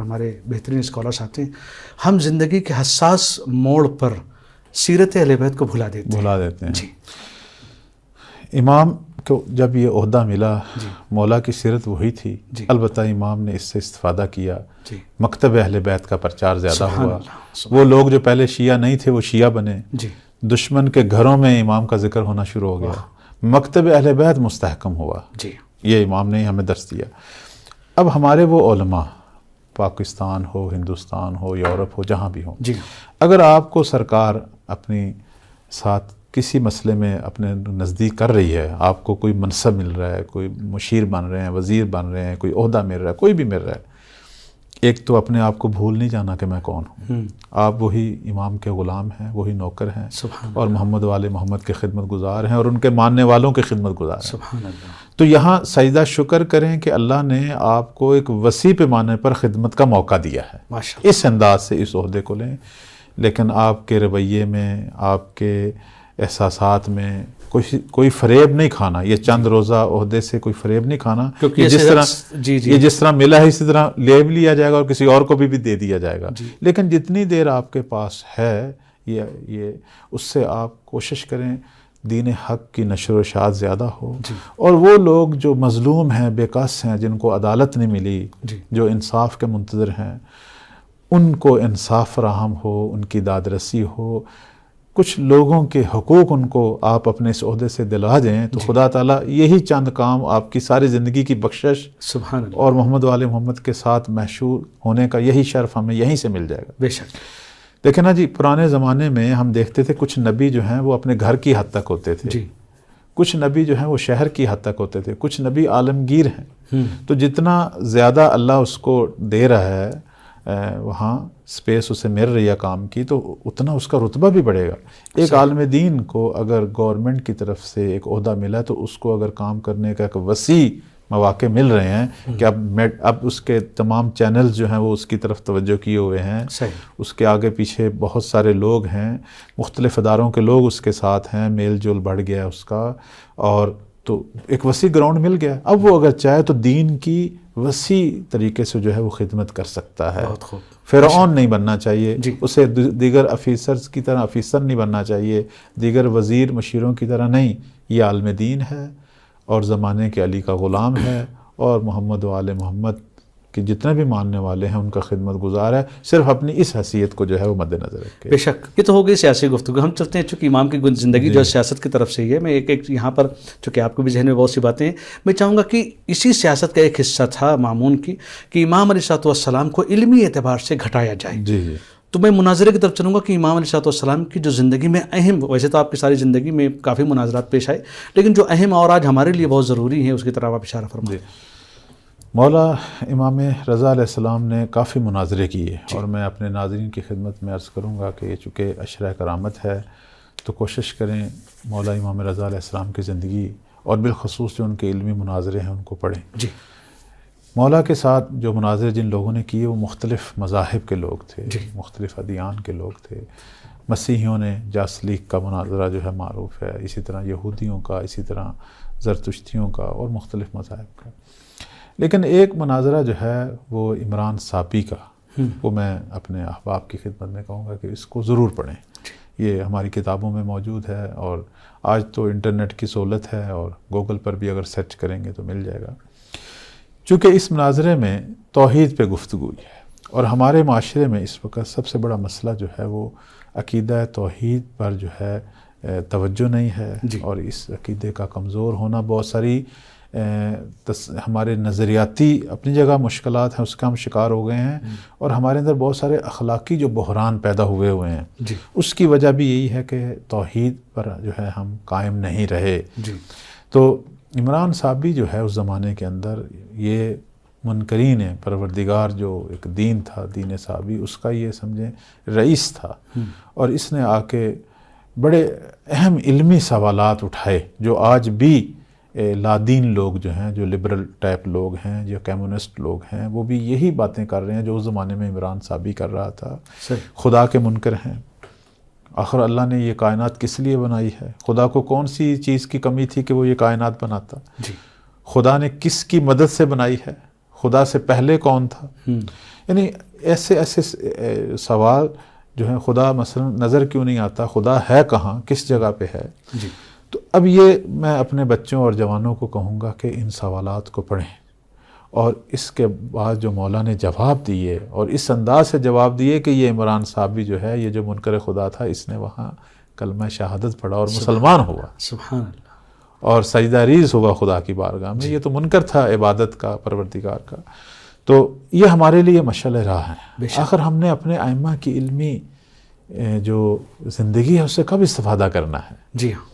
اور ہمارے بہترین اسکالر صاحب تھے، ہم زندگی کے حساس موڑ پر سیرت اہل بیت کو بھلا دیتے ہیں. جی. امام کو جب یہ عہدہ ملا، مولا کی سیرت وہی تھی. البتہ امام نے اس سے استفادہ کیا. مکتب اہل بیت کا پرچار زیادہ ہوا. وہ لوگ جو پہلے شیعہ نہیں تھے وہ شیعہ بنے. دشمن کے گھروں میں امام کا ذکر ہونا شروع ہو گیا. مکتب اہل بیت مستحکم ہوا. یہ امام نے ہمیں درس دیا. اب ہمارے وہ علماء، پاکستان ہو، ہندوستان ہو، یورپ ہو، جہاں بھی ہوں، اگر آپ کو سرکار اپنی ساتھ کسی مسئلے میں اپنے نزدیک کر رہی ہے، آپ کو کوئی منصب مل رہا ہے، کوئی مشیر بن رہے ہیں، وزیر بن رہے ہیں، کوئی عہدہ مل رہا ہے، کوئی بھی مل رہا ہے، ایک تو اپنے آپ کو بھول نہیں جانا کہ میں کون ہوں. آپ وہی امام کے غلام ہیں، وہی نوکر ہیں، اور محمد والے محمد کے خدمت گزار ہیں، اور ان کے ماننے والوں کے خدمت گزار ہیں. سبحان اللہ. تو یہاں سجدہ شکر کریں کہ اللہ نے آپ کو ایک وسیع پیمانے پر خدمت کا موقع دیا ہے. اس انداز سے اس عہدے کو لیں. لیکن آپ کے رویے میں، آپ کے احساسات میں کوئی فریب نہیں کھانا. یہ چند روزہ عہدے سے کوئی فریب نہیں کھانا، کیونکہ جس طرح ملا ہے اسی طرح لے بھی لیا جائے گا اور کسی اور کو بھی دے دیا جائے گا. لیکن جتنی دیر آپ کے پاس ہے یہ اس سے آپ کوشش کریں دین حق کی نشر و اشاعت زیادہ ہو. اور وہ لوگ جو مظلوم ہیں، بے کس ہیں، جن کو عدالت نہیں ملی، جو انصاف کے منتظر ہیں، ان کو انصاف فراہم ہو، ان کی دادرسی ہو. کچھ لوگوں کے حقوق ان کو آپ اپنے اس عہدے سے دلا دیں تو خدا تعالیٰ یہی چند کام آپ کی ساری زندگی کی بخشش سبحان اللہ اور محمد والے محمد کے ساتھ محشور ہونے کا یہی شرف ہمیں یہیں سے مل جائے گا. بے شک. دیکھیں نا جی، پرانے زمانے میں ہم دیکھتے تھے کچھ نبی جو ہیں وہ اپنے گھر کی حد تک ہوتے تھے. کچھ نبی جو ہیں وہ شہر کی حد تک ہوتے تھے. کچھ نبی عالمگیر ہیں. تو جتنا زیادہ اللہ اس کو دے رہا ہے، وہاں سپیس اسے مل رہی ہے کام کی، تو اتنا اس کا رتبہ بھی بڑھے گا. ایک عالم دین کو اگر گورنمنٹ کی طرف سے ایک عہدہ ملا تو اس کو اگر کام کرنے کا ایک وسیع مواقع مل رہے ہیں کہ اب اس کے تمام چینلز جو ہیں وہ اس کی طرف توجہ کیے ہوئے ہیں. اس کے آگے پیچھے بہت سارے لوگ ہیں، مختلف اداروں کے لوگ اس کے ساتھ ہیں، میل جول بڑھ گیا اس کا، اور تو ایک وسیع گراؤنڈ مل گیا. اب وہ اگر چاہے تو دین کی وسیع طریقے سے جو ہے وہ خدمت کر سکتا ہے. فرعون نہیں بننا چاہیے، اسے دیگر افیسرز کی طرح افیسر نہیں بننا چاہیے، دیگر وزیر مشیروں کی طرح نہیں. یہ عالم دین ہے اور زمانے کے علی کا غلام ہے، اور محمد و آل محمد کہ جتنے بھی ماننے والے ہیں ان کا خدمت گزار ہے، صرف اپنی اس حیثیت کو جو ہے وہ مد نظر رکھے. بے شک. یہ تو ہو گئی سیاسی گفتگو. ہم چلتے ہیں چونکہ امام کی زندگی جو سیاست کی طرف سے ہی ہے. میں ایک یہاں پر چونکہ آپ کو بھی ذہن میں بہت سی باتیں ہیں، میں چاہوں گا کہ اسی سیاست کا ایک حصہ تھا مامون کی کہ امام علیہ السلام کو علمی اعتبار سے گھٹایا جائے. تو میں مناظرے کی طرف چلوں گا کہ امام علیہ السلام کی جو زندگی میں اہم، ویسے تو آپ کی ساری زندگی میں کافی مناظرات پیش آئے، لیکن جو اہم اور آج ہمارے لیے بہت ضروری ہیں اس کی طرف آپ اشارہ فرمائیں. مولا امام رضا علیہ السلام نے کافی مناظرے کیے، اور میں اپنے ناظرین کی خدمت میں عرض کروں گا کہ چونکہ عشرہ کرامت ہے تو کوشش کریں مولا امام رضا علیہ السلام کی زندگی اور بالخصوص جو ان کے علمی مناظرے ہیں ان کو پڑھیں. مولا کے ساتھ جو مناظرے جن لوگوں نے کیے وہ مختلف مذاہب کے لوگ تھے، مختلف ادیان کے لوگ تھے. مسیحیوں نے جاسلیق کا مناظرہ جو ہے معروف ہے، اسی طرح یہودیوں کا، اسی طرح زرتشتیوں کا، اور مختلف مذاہب کا. لیکن ایک مناظرہ جو ہے وہ عمران صابی کا، وہ میں اپنے احباب کی خدمت میں کہوں گا کہ اس کو ضرور پڑھیں. یہ ہماری کتابوں میں موجود ہے، اور آج تو انٹرنیٹ کی سہولت ہے اور گوگل پر بھی اگر سرچ کریں گے تو مل جائے گا. چونکہ اس مناظرے میں توحید پہ گفتگو ہے، اور ہمارے معاشرے میں اس وقت سب سے بڑا مسئلہ جو ہے وہ عقیدہ توحید پر جو ہے توجہ نہیں ہے، اور اس عقیدے کا کمزور ہونا بہت ساری ہمارے نظریاتی اپنی جگہ مشکلات ہیں، اس کا ہم شکار ہو گئے ہیں، اور ہمارے اندر بہت سارے اخلاقی جو بحران پیدا ہوئے ہیں. اس کی وجہ بھی یہی ہے کہ توحید پر جو ہے ہم قائم نہیں رہے. تو عمران صابی جو ہے اس زمانے کے اندر یہ منکرین پروردگار جو ایک دین تھا، دین صابی، اس کا یہ سمجھیں رئیس تھا، اور اس نے آ کے بڑے اہم علمی سوالات اٹھائے جو آج بھی لادین لوگ جو ہیں، جو لبرل ٹائپ لوگ ہیں، جو کمیونسٹ لوگ ہیں، وہ بھی یہی باتیں کر رہے ہیں جو اس زمانے میں عمران صابی کر رہا تھا. خدا کے منکر ہیں. آخر اللہ نے یہ کائنات کس لیے بنائی ہے؟ خدا کو کون سی چیز کی کمی تھی کہ وہ یہ کائنات بناتا؟ خدا نے کس کی مدد سے بنائی ہے؟ خدا سے پہلے کون تھا؟ یعنی ایسے ایسے سوال جو ہیں، خدا مثلا نظر کیوں نہیں آتا، خدا ہے کہاں، کس جگہ پہ ہے؟ جی تو اب یہ میں اپنے بچوں اور جوانوں کو کہوں گا کہ ان سوالات کو پڑھیں، اور اس کے بعد جو مولا نے جواب دیے اور اس انداز سے جواب دیے کہ یہ عمران صاحب بھی جو ہے، یہ جو منکر خدا تھا، اس نے وہاں کلمہ شہادت پڑھا اور مسلمان ہوا، سبحان اللہ، اور سجدہ ریز ہوا خدا کی بارگاہ میں۔ یہ تو منکر تھا عبادت کا، پروردگار کا۔ تو یہ ہمارے لیے مشعل راہ ہے۔ آخر ہم نے اپنے ائمہ کی علمی جو زندگی ہے اس سے کب استفادہ کرنا ہے؟ جی ہاں،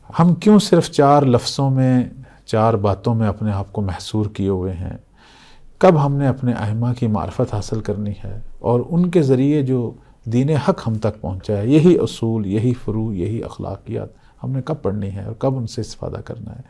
ہم کیوں صرف 4 لفظوں میں، 4 باتوں میں اپنے آپ کو محصور کیے ہوئے ہیں؟ کب ہم نے اپنے ائمہ کی معرفت حاصل کرنی ہے، اور ان کے ذریعے جو دین حق ہم تک پہنچا ہے، یہی اصول، یہی فروع، یہی اخلاقیات ہم نے کب پڑھنی ہے اور کب ان سے استفادہ کرنا ہے؟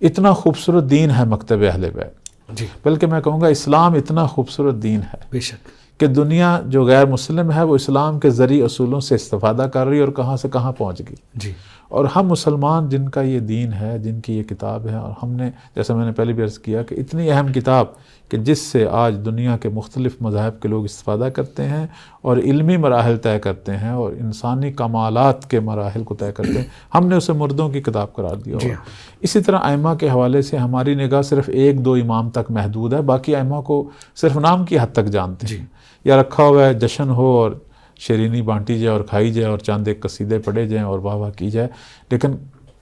اتنا خوبصورت دین ہے مکتب اہل بیت، جی بلکہ میں کہوں گا اسلام اتنا خوبصورت دین ہے بے شک، کہ دنیا جو غیر مسلم ہے وہ اسلام کے ذریعے اصولوں سے استفادہ کر رہی ہے اور کہاں سے کہاں پہنچ گئی۔ جی اور ہم مسلمان جن کا یہ دین ہے، جن کی یہ کتاب ہے، اور ہم نے جیسا میں نے پہلے بھی عرض کیا کہ اتنی اہم کتاب کہ جس سے آج دنیا کے مختلف مذاہب کے لوگ استفادہ کرتے ہیں اور علمی مراحل طے کرتے ہیں اور انسانی کمالات کے مراحل کو طے کرتے ہیں، ہم نے اسے مردوں کی کتاب قرار دیا ہوا۔ اسی طرح ائمہ کے حوالے سے ہماری نگاہ صرف 1-2 امام تک محدود ہے، باقی ائمہ کو صرف نام کی حد تک جانتے ہیں، یا رکھا ہوا ہے جشن ہو اور شیرینی بانٹی جائے اور کھائی جائے اور چاند ایک قصیدے پڑھے جائیں اور واہ واہ کی جائے، لیکن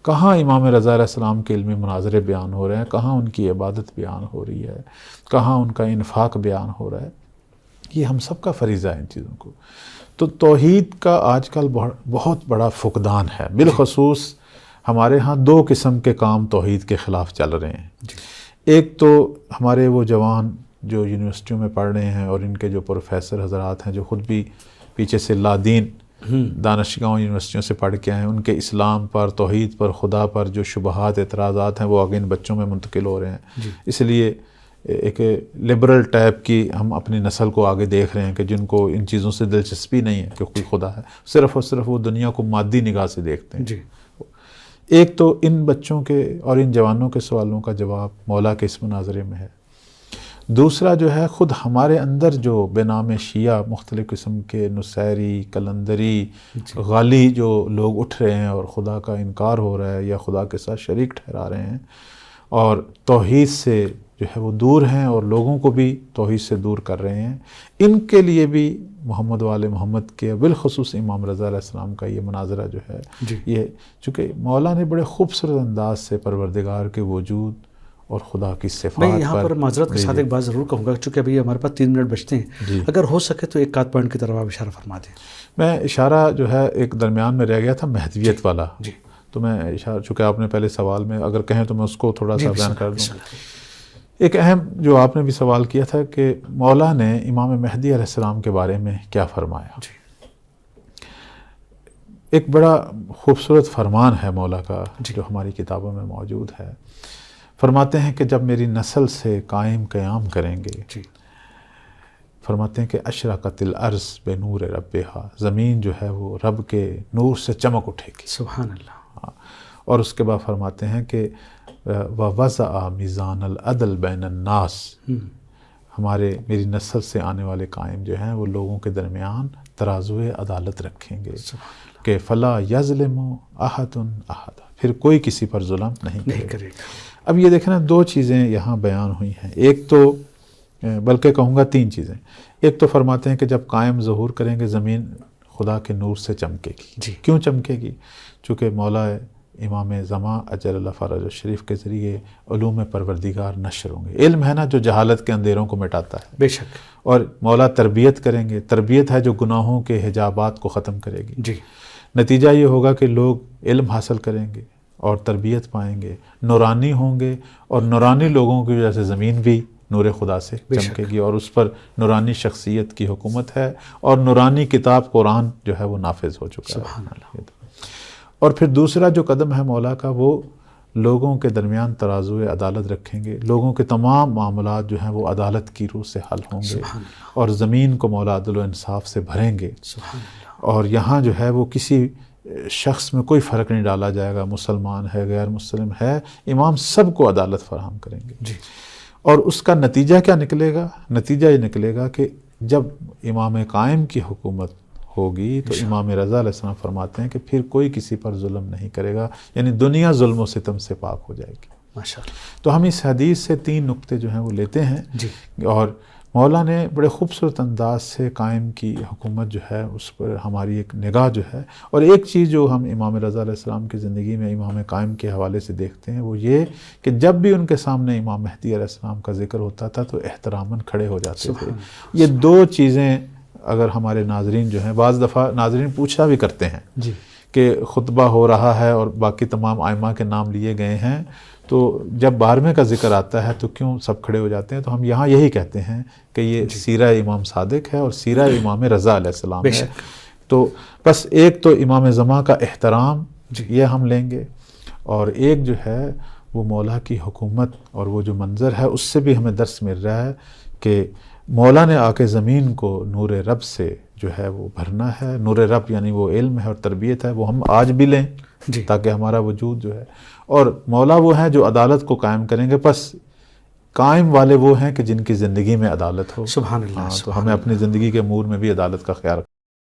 کہاں امام رضا علیہ السلام کے علمی مناظرے بیان ہو رہے ہیں، کہاں ان کی عبادت بیان ہو رہی ہے، کہاں ان کا انفاق بیان ہو رہا ہے؟ یہ ہم سب کا فریضہ ہے ان چیزوں کو۔ تو توحید کا آج کل بہت بڑا فقدان ہے، بالخصوص ہمارے ہاں 2 قسم کے کام توحید کے خلاف چل رہے ہیں۔ ایک تو ہمارے وہ جوان جو یونیورسٹیوں میں پڑھ رہے ہیں اور ان کے جو پروفیسر حضرات ہیں جو خود بھی پیچھے سے لادین دانشگاہوں یونیورسٹیوں سے پڑھ کے آئے، ان کے اسلام پر، توحید پر، خدا پر جو شبہات، اعتراضات ہیں وہ آگے ان بچوں میں منتقل ہو رہے ہیں۔ اس لیے ایک لبرل ٹائپ کی ہم اپنی نسل کو آگے دیکھ رہے ہیں کہ جن کو ان چیزوں سے دلچسپی نہیں ہے کہ کوئی خدا ہے، صرف اور صرف وہ دنیا کو مادی نگاہ سے دیکھتے ہیں۔ ایک تو ان بچوں کے اور ان جوانوں کے سوالوں کا جواب مولا کے اس مناظرے میں ہے۔ دوسرا جو ہے، خود ہمارے اندر جو بے نام شیعہ مختلف قسم کے نصیری، کلندری، غالی جو لوگ اٹھ رہے ہیں اور خدا کا انکار ہو رہا ہے یا خدا کے ساتھ شریک ٹھہرا رہے ہیں اور توحید سے جو ہے وہ دور ہیں اور لوگوں کو بھی توحید سے دور کر رہے ہیں، ان کے لیے بھی محمد وآل محمد کے بالخصوص امام رضا علیہ السلام کا یہ مناظرہ جو ہے، یہ چونکہ مولا نے بڑے خوبصورت انداز سے پروردگار کے وجود اور خدا کی صفات میں یہاں پر معذرت کے ساتھ ایک بات ضرور کہوں گا، چونکہ ابھی ہمارے پاس 3 منٹ بچتے ہیں، اگر ہو سکے تو ایک آدھ پوائنٹ کی طرف آپ اشارہ فرما دیں۔ میں اشارہ جو ہے ایک درمیان میں رہ گیا تھا مہدویت والا، تو میں اشارہ، چونکہ آپ نے پہلے سوال میں اگر کہیں تو میں اس کو تھوڑا سا بیان کر دوں۔ ایک اہم جو آپ نے بھی سوال کیا تھا کہ مولا نے امام مہدی علیہ السلام کے بارے میں کیا فرمایا۔ ایک بڑا خوبصورت فرمان ہے مولا کا جو ہماری کتابوں میں موجود ہے۔ فرماتے ہیں کہ جب میری نسل سے قائم قیام کریں گے، فرماتے ہیں کہ اشرقت الارض بنور ربہا، زمین جو ہے وہ رب کے نور سے چمک اٹھے گی، سبحان اللہ۔ اور اس کے بعد فرماتے ہیں کہ وَوَضَعَ مِيزَانَ الْعَدْلِ بَيْنَ النَّاسِ، میری نسل سے آنے والے قائم جو ہیں وہ لوگوں کے درمیان ترازوئے عدالت رکھیں گے کہ فَلَا يَظْلِمُ أَحَدٌ أَحَدًا، پھر کوئی کسی پر ظلم نہیں کرے گا۔ اب یہ دیکھیں نا، 2 چیزیں یہاں بیان ہوئی ہیں، ایک تو بلکہ کہوں گا 3 چیزیں۔ ایک تو فرماتے ہیں کہ جب قائم ظہور کریں گے زمین خدا کے نور سے چمکے گی۔ کیوں چمکے گی؟ چونکہ مولا امام زمان اجل اللہ فرج الشریف کے ذریعے علوم پروردگار نشر ہوں گے۔ علم ہے نا جو جہالت کے اندھیروں کو مٹاتا ہے، بے شک، اور مولا تربیت کریں گے، تربیت ہے جو گناہوں کے حجابات کو ختم کرے گی۔ نتیجہ یہ ہوگا کہ لوگ علم حاصل کریں گے اور تربیت پائیں گے، نورانی ہوں گے، اور نورانی لوگوں کی وجہ سے زمین بھی نور خدا سے چمکے گی اور اس پر نورانی شخصیت کی حکومت ہے، اور نورانی کتاب قرآن جو ہے وہ نافذ ہو چکا ہے۔ سبحان اللہ۔ اور پھر دوسرا جو قدم ہے مولا کا، وہ لوگوں کے درمیان ترازوئے عدالت رکھیں گے، لوگوں کے تمام معاملات جو ہیں وہ عدالت کی روح سے حل ہوں گے، اور زمین کو مولا عدل و انصاف سے بھریں گے، اور یہاں جو ہے وہ کسی شخص میں کوئی فرق نہیں ڈالا جائے گا، مسلمان ہے، غیر مسلم ہے، امام سب کو عدالت فراہم کریں گے۔ اور اس کا نتیجہ کیا نکلے گا؟ نتیجہ یہ نکلے گا کہ جب امام قائم کی حکومت ہوگی تو امام رضا علیہ السلام فرماتے ہیں کہ پھر کوئی کسی پر ظلم نہیں کرے گا، یعنی دنیا ظلم و ستم سے پاک ہو جائے گی۔ ماشاءاللہ۔ تو ہم اس حدیث سے 3 نقطے جو ہیں وہ لیتے ہیں جی۔ اور مولا نے بڑے خوبصورت انداز سے قائم کی حکومت جو ہے اس پر ہماری ایک نگاہ جو ہے، اور ایک چیز جو ہم امام رضا علیہ السلام کی زندگی میں امام قائم کے حوالے سے دیکھتے ہیں وہ یہ کہ جب بھی ان کے سامنے امام مہدی علیہ السلام کا ذکر ہوتا تھا تو احتراماً کھڑے ہو جاتے تھے۔ یہ 2 چیزیں اگر ہمارے ناظرین جو ہیں، بعض دفعہ ناظرین پوچھا بھی کرتے ہیں جی کہ خطبہ ہو رہا ہے اور باقی تمام ائمہ کے نام لیے گئے ہیں، تو جب 12ویں کا ذکر آتا ہے تو کیوں سب کھڑے ہو جاتے ہیں؟ تو ہم یہاں یہی کہتے ہیں کہ یہ سیرہ امام صادق ہے اور سیرہ امام رضا علیہ السلام ہے۔ تو بس ایک تو امام زمان کا احترام یہ ہم لیں گے، اور ایک جو ہے وہ مولا کی حکومت اور وہ جو منظر ہے اس سے بھی ہمیں درس مل رہا ہے کہ مولا نے آ کے زمین کو نور رب سے جو ہے وہ بھرنا ہے۔ نور رب یعنی وہ علم ہے اور تربیت ہے، وہ ہم آج بھی لیں تاکہ ہمارا وجود جو ہے، اور مولا وہ ہیں جو عدالت کو قائم کریں گے۔ بس قائم والے وہ ہیں کہ جن کی زندگی میں عدالت ہو۔ سبحان اللہ۔ تو ہمیں اپنی زندگی کے امور میں بھی عدالت کا خیال